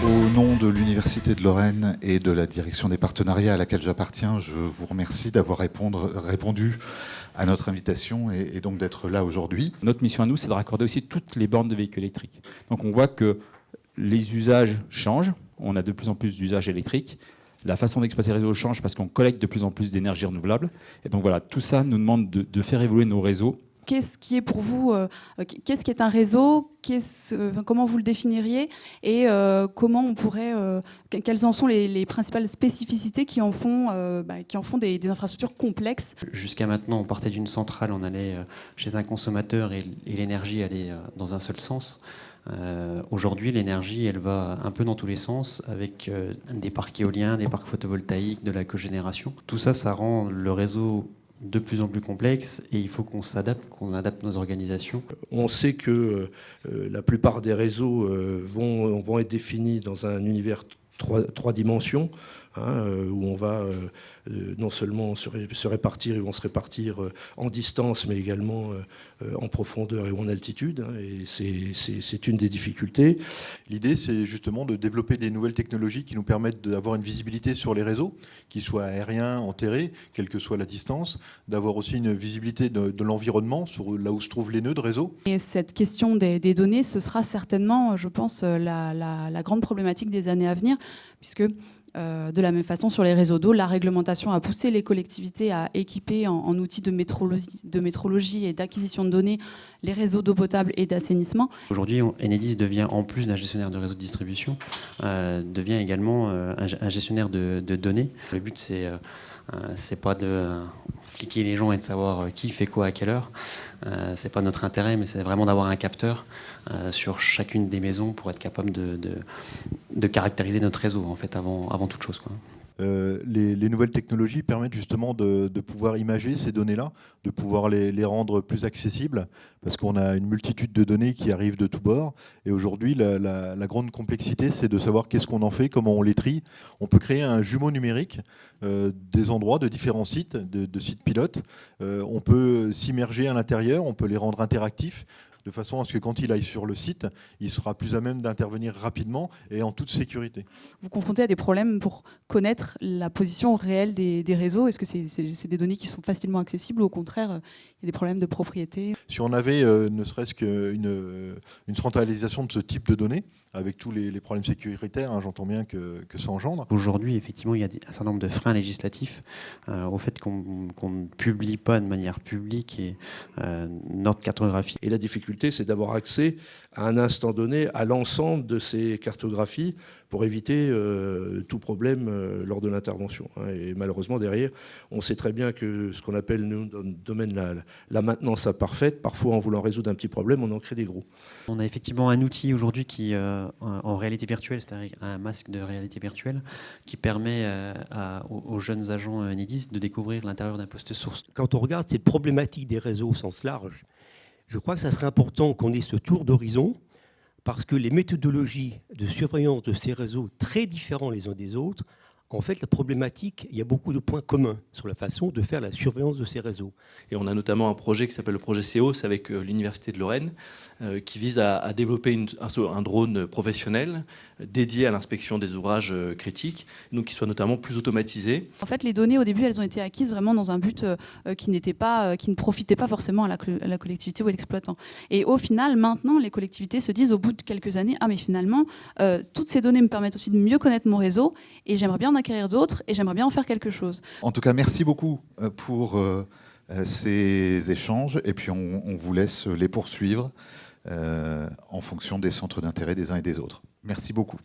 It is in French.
Au nom de l'Université de Lorraine et de la direction des partenariats à laquelle j'appartiens, je vous remercie d'avoir répondu à notre invitation et donc d'être là aujourd'hui. Notre mission à nous, c'est de raccorder aussi toutes les bornes de véhicules électriques. Donc on voit que les usages changent, on a de plus en plus d'usages électriques, la façon d'exploiter les réseaux change parce qu'on collecte de plus en plus d'énergie renouvelable. Et donc voilà, tout ça nous demande de faire évoluer nos réseaux. Qu'est-ce qui est pour vous, qu'est-ce qui est un réseau, comment vous le définiriez et comment on pourrait, quelles en sont les principales spécificités qui en font des infrastructures complexes? Jusqu'à maintenant, on partait d'une centrale, on allait chez un consommateur et l'énergie allait dans un seul sens. Aujourd'hui, l'énergie, elle va un peu dans tous les sens avec des parcs éoliens, des parcs photovoltaïques, de la cogénération. Tout ça, ça rend le réseau de plus en plus complexe et il faut qu'on s'adapte, qu'on adapte nos organisations. On sait que la plupart des réseaux vont être définis dans un univers trois dimensions, où on va non seulement se répartir, ils vont se répartir en distance, mais également en profondeur et en altitude. Et c'est une des difficultés. L'idée, c'est justement de développer des nouvelles technologies qui nous permettent d'avoir une visibilité sur les réseaux, qu'ils soient aériens, enterrés, quelle que soit la distance, d'avoir aussi une visibilité de l'environnement, sur là où se trouvent les nœuds de réseau. Et cette question des données, ce sera certainement, je pense, la grande problématique des années à venir, puisque de la même façon, sur les réseaux d'eau, la réglementation a poussé les collectivités à équiper en outils de métrologie et d'acquisition de données les réseaux d'eau potable et d'assainissement. Aujourd'hui, Enedis devient, en plus d'un gestionnaire de réseau de distribution, devient également un gestionnaire de données. Le but, c'est pas de fliquer les gens et de savoir qui fait quoi à quelle heure. C'est pas notre intérêt, mais c'est vraiment d'avoir un capteur sur chacune des maisons pour être capable de caractériser notre réseau en fait avant toute chose, quoi. Les nouvelles technologies permettent justement de pouvoir imager ces données-là, de pouvoir les rendre plus accessibles, parce qu'on a une multitude de données qui arrivent de tous bords. Et aujourd'hui, la grande complexité, c'est de savoir qu'est-ce qu'on en fait, comment on les trie. On peut créer un jumeau numérique des endroits, de différents sites, de sites pilotes. On peut s'immerger à l'intérieur, on peut les rendre interactifs, de façon à ce que quand il aille sur le site, il sera plus à même d'intervenir rapidement et en toute sécurité. Vous confrontez à des problèmes pour connaître la position réelle des réseaux? Est-ce que c'est des données qui sont facilement accessibles ou au contraire, il y a des problèmes de propriété? Si on avait ne serait-ce qu'une centralisation de ce type de données, avec tous les problèmes sécuritaires, j'entends bien que ça engendre. Aujourd'hui, effectivement, il y a un certain nombre de freins législatifs au fait qu'on ne publie pas de manière publique notre cartographie. Et la difficulté, c'est d'avoir accès à un instant donné à l'ensemble de ces cartographies pour éviter tout problème lors de l'intervention. Et malheureusement, derrière, on sait très bien que ce qu'on appelle, nous, dans le domaine la maintenance imparfaite, parfois en voulant résoudre un petit problème, on en crée des gros. On a effectivement un outil aujourd'hui qui, en réalité virtuelle, c'est-à-dire un masque de réalité virtuelle, qui permet aux jeunes agents Enedis de découvrir l'intérieur d'un poste source. Quand on regarde cette problématique des réseaux au sens large, je crois que ça serait important qu'on ait ce tour d'horizon, parce que les méthodologies de surveillance de ces réseaux, très différents les uns des autres, en fait, la problématique, il y a beaucoup de points communs sur la façon de faire la surveillance de ces réseaux. Et on a notamment un projet qui s'appelle le projet CEOS avec l'Université de Lorraine, qui vise à développer un drone professionnel dédié à l'inspection des ouvrages critiques, donc qui soit notamment plus automatisé. En fait, les données, au début, elles ont été acquises vraiment dans un but qui ne profitait pas forcément à la collectivité ou à l'exploitant. Et au final, maintenant, les collectivités se disent, au bout de quelques années, ah mais finalement, toutes ces données me permettent aussi de mieux connaître mon réseau, et j'aimerais bien en acquérir d'autres, et j'aimerais bien en faire quelque chose. En tout cas, merci beaucoup pour ces échanges, et puis on vous laisse les poursuivre en fonction des centres d'intérêt des uns et des autres. Merci beaucoup.